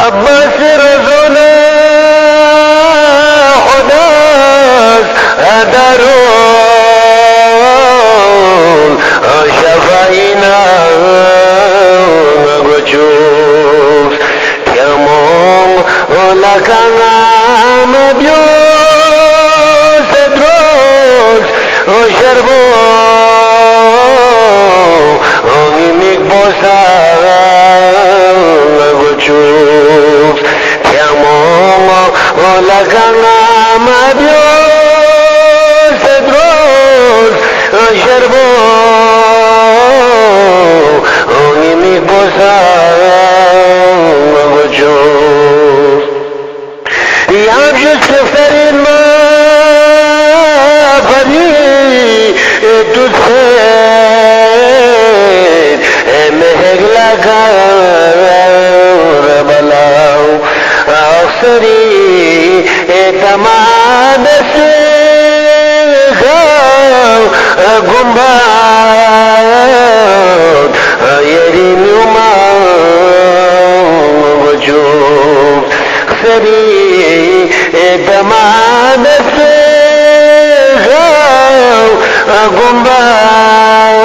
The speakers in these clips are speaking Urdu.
عباس رسول خداس دارون شفاينا بچوس كمون لكنا مبيوس دروس شربو ميميك بوسا بچوس كمون لكنا مبيوس دروس شربو ميميك بوسا بچوس يام جسفرين ما فني تسيد مهلا كربلاو أخسري تمام سيخاو قنبات يريم يوما وجوب خسري تمام سيخاو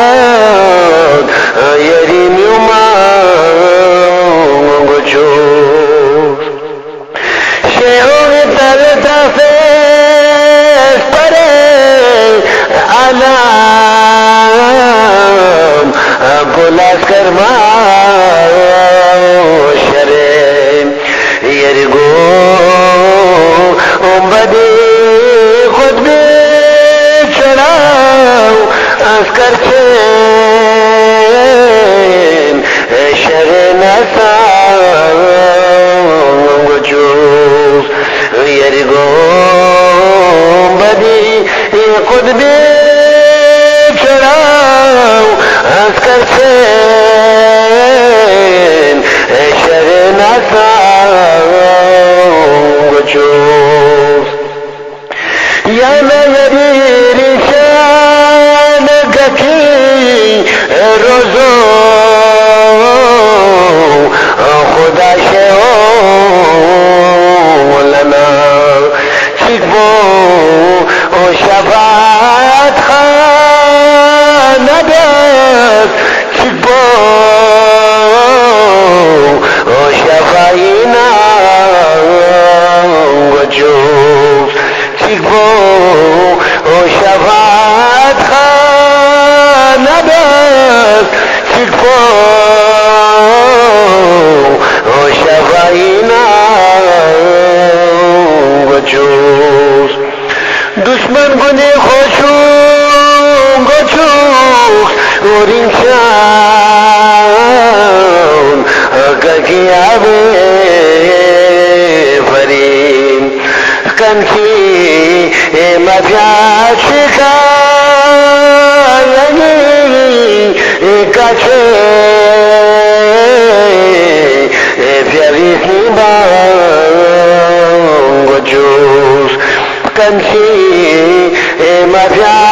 قنبات يريم يوما وجوب شعور تلتفت پره علام گل اسکر ما شرم یرگو بدی خود بھی چڑھاو اسکر چین شرم نسان وجوز یرگو بدی خود بھی چڑھاو اسکر چین شرم نسان وجوز یا میری رشان گکی روزو خدا شو لنا چکبو و شفاعت خاندت چکبو و شفاینا وجوز چکبو و شفاعت خاندت چکبو و شفاینا وجوز دشمن گنی خوشون گچوخ ورینشان اگکی آبه فرین کنکی مفیاد شکایانی کچه فیاویس نیبان گجوز کنکی مفیاد